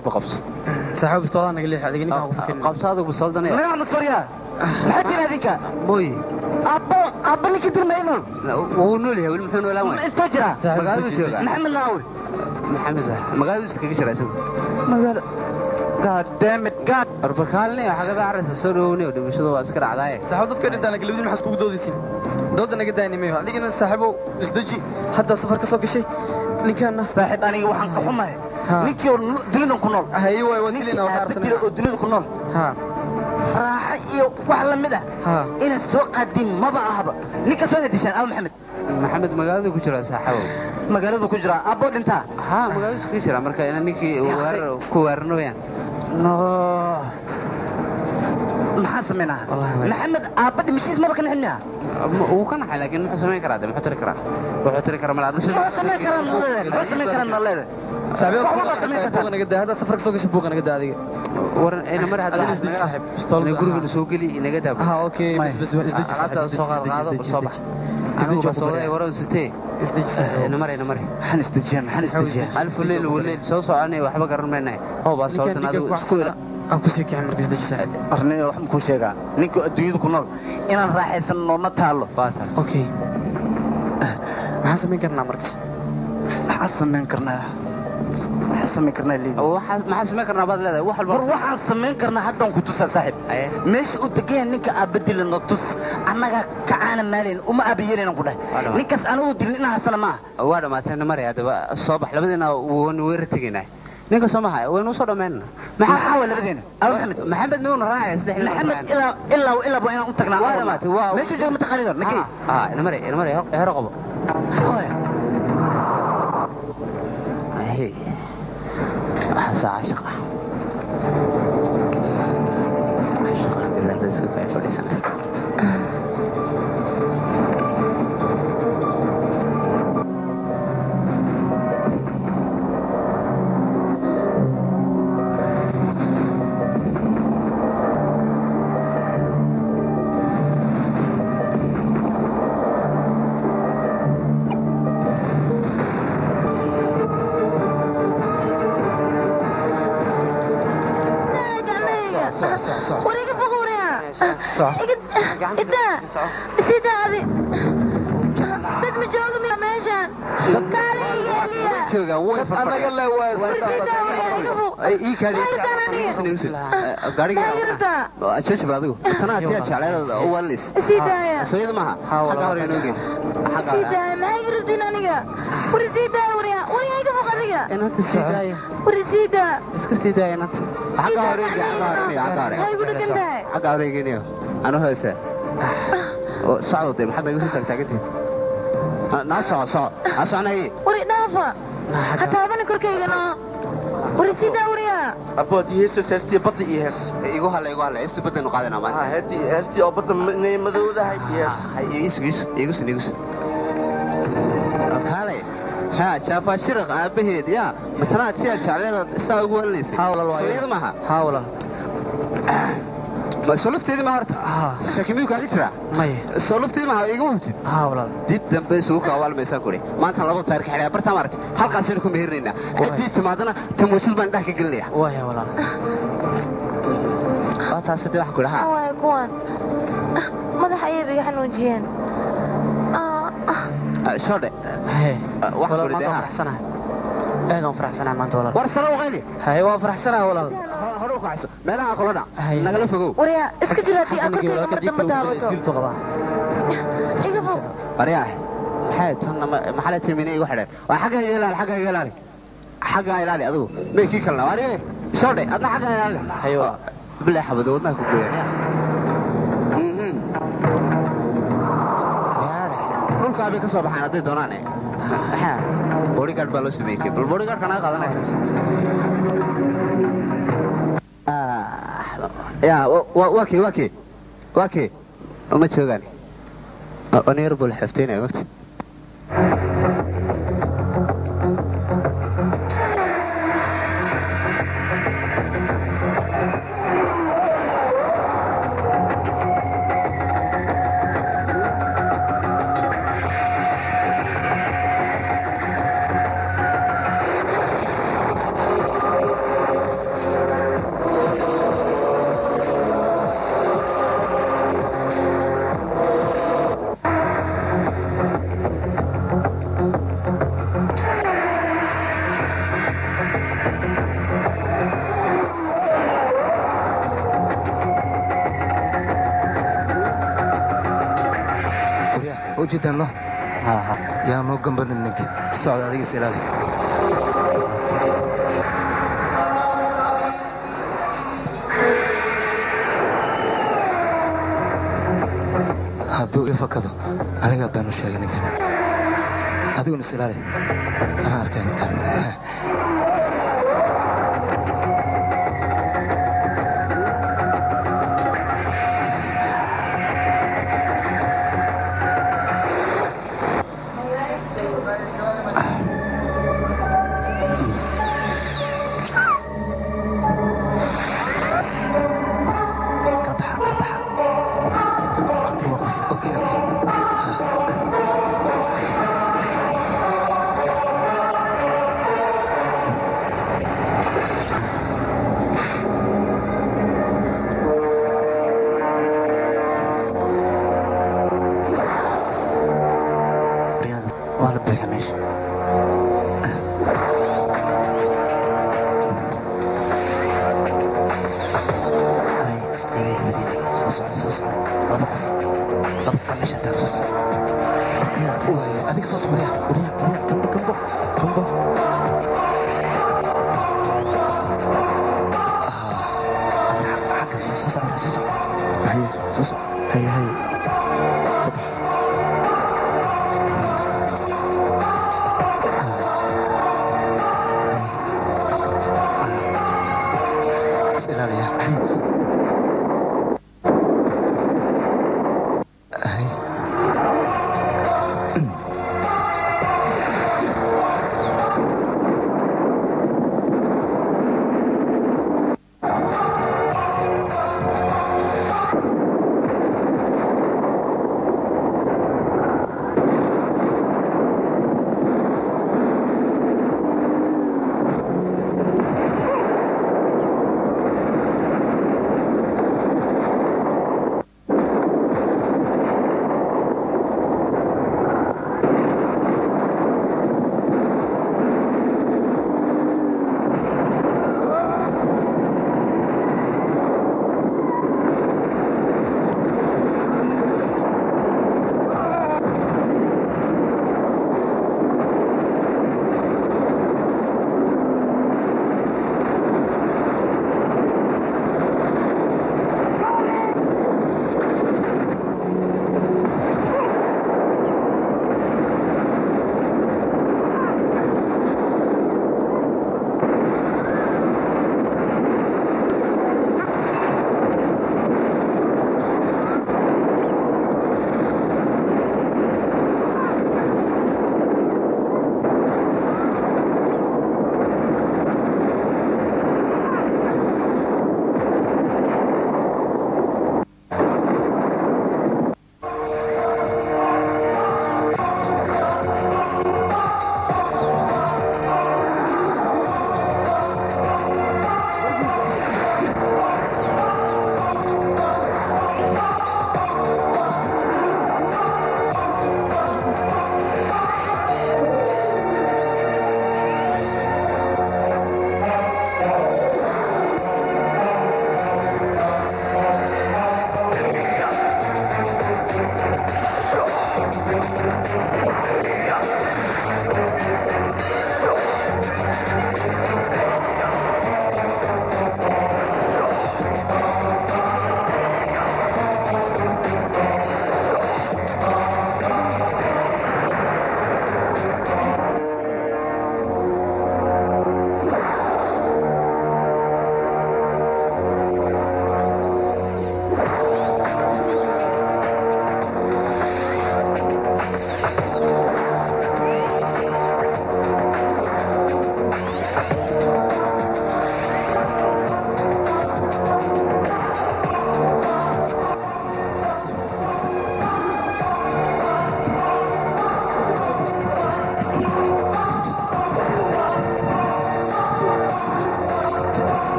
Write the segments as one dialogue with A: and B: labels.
A: بقبص
B: صاحب بسطوله انا قال لي كان
A: قبص هذا بسطولنا
C: ما عم سوريا حتى هذيك
A: موي
C: ابا اللي كثر ما ينول
A: وهو نولي ولا محمد ولا وين
C: انت جرا محمد ناوي
A: محمد ما قالوا اسكي جرا اسو
C: ما قال God damn it God
A: ربكالني حاجه عرس سودوني ودبشدو اسكر عداي
B: صاحب dadka intaan galabdin maxaa isku doodaysin doodana gadaani meeyo adigana saaxiibo isdaji hadda safar ka soo gashay ninkan
C: saaxiib aniga waxaan ka xumahay ninkii dunida ku nool
B: hay way wasilina
C: waxa arsan oo dunida ku nool
B: ha
C: raaxa iyo wax la mid ah ina soo qadin maba ahaba ninka soo nadishan aw maxamed
A: magaalada ku jira saaxiibo
C: magaalada ku jira abo dhinta
A: ha magaalada ku jira marka ina ninkii ku weerno yaan
C: no maxaa sameynaa maxamed aabada mishiis maba kan xilnaa
A: uu kan xal laakiin muxuu sameyn karaa muxuu tiri karaa malaad
C: muxuu sameyn karaa naleeda
B: saaxiib naga daa hada safar ka soo gashay buuqa naga daa adiga
A: waran ina mar hada saaxiib stolna guriga soo gali naga daa
B: ha okay bas isdaji
A: soo qaado soo bax isdaji soo waran sitee isdaji ina mar
C: han isdaji
A: alf leil waleil soo soconay waxba garan meynay oo baa soo tan adigu isku
B: aan ku sheekay markii isdaji saaxiib
C: arniyo waxaan ku sheegaa ninka adduunyada ku nool inaan raaxaysanno ma taalo
A: baatar
B: okay maxaa sameyn karnaa markaas
C: maxaa sameyn karnaa
A: maxaa sameyn karnaa baad leedahay wax walba
C: waxaan sameyn karnaa haddaan ku tusaa saaxiib meesha uu degan ninka aabadilano tus annaga kacaana maalayn uma aabayeelina ku dhahay ninkaas anigu dilin inaa hasana maaha
A: waa dhamaateen maray hadaba soo bax labadiina waan weerar tegaynaa ninka soo mahay waynu soo dhameynaa
C: maxaa waa labadiina
A: maxamed nuuna raacay saddex
C: maxamed ilaa baa inaan u tagnaa
A: waa dhamaatay waa
C: meesha jooga mataqaanida makay
A: ina maray hero qabo ساعة عشقة بالله رزقك في فريسنا
D: وريك فخوريها صح إدا سيدا هذه دد مجوق من ماشان كالي ياليا
A: جوجا وين فرق
B: أنا قال له وين
D: سيدا
A: إيه كذي يوصل قاري أشوف بعده أنا أتيت على أول ليس
D: سيدا
A: سويد معها حاجة هورينوجي
D: سيدا ما يقربين أنيقا ورسيدا وريا يقفوا قذيقا
A: أنا تسيدا
D: ورسيدا
A: اسك سيدا أنا حاجة هوريني حاجة هوريني أنا هسه صعود ده محد يقول تاكتي ناس صعود أصلا إيه
D: وري نافا حتى هذا كركينا ورسيدا وريا
E: أبودي هسه سستي بدي يهس
A: يقولها است بدنا نقعدنا ما
E: هدي استي أو بدنا مذوذة هاي يهس
A: يقص هاي ها شافا شرق أبهد يا مثلا تيال شعلي استوى يقول لي سويد معها
B: حاول
A: ما سولفتي ما هرت شكميو كان يترى
B: ماي
A: سولفتي ما يقوم تد
B: حاول
A: ديب دم سوق أول ما يصير كوري ما أنت لابد تارك حريا برتمرت حلقة سيركم بهرنا عدي تمادنا تموشل بندك قليا
B: واه ولا
A: تاسدي wax kula ha
D: waa kuwan madaxaybiga xanuujiyeen
A: shode wax kula deha
B: faraxsanahay aad faraxsanahay maanta walaal
A: war sala waqayli
B: hay waa faraxsanahay walaal
A: horo ku hayso meelaha kula dhac nagala fogow
D: wariya iska jiraati akorkayga mar damba taabato
B: isfiilto qaba
D: iga fog
A: wariya maxay tan maxala timinay igu xidhay waa xagga ilaali adigu meekii kalna wariya shode adna xagga ilaali
B: hayo
A: بالله حبده ودنا كوكويا dhulka ay ka soo baxaan haday doonaan bodyguard baa loo sameeyay bal bodyguard kana qaadanay ya waki ma joogaan oneer bul xafteynay waqti
B: ujeedano
C: ها
B: yaa noo gambanin ninka socda adiga silaali hadduu ifakado aniga baan u sheegay ninkan adiguna silaali anaa arkay ninkan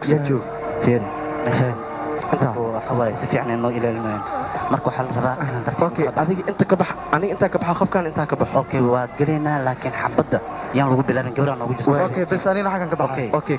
C: يجو فين انت حواي سفيعني انه الى المين marka waxa la rabaa inaan dartiib
B: okay adiga inta ka bax aniga inta ka baxa qofkan inta ka baxo
C: okay waa galina laakiin xabada yaan lagu bilaabin gawrac noogu jirto
B: okay bas anina xagan ka baxay okay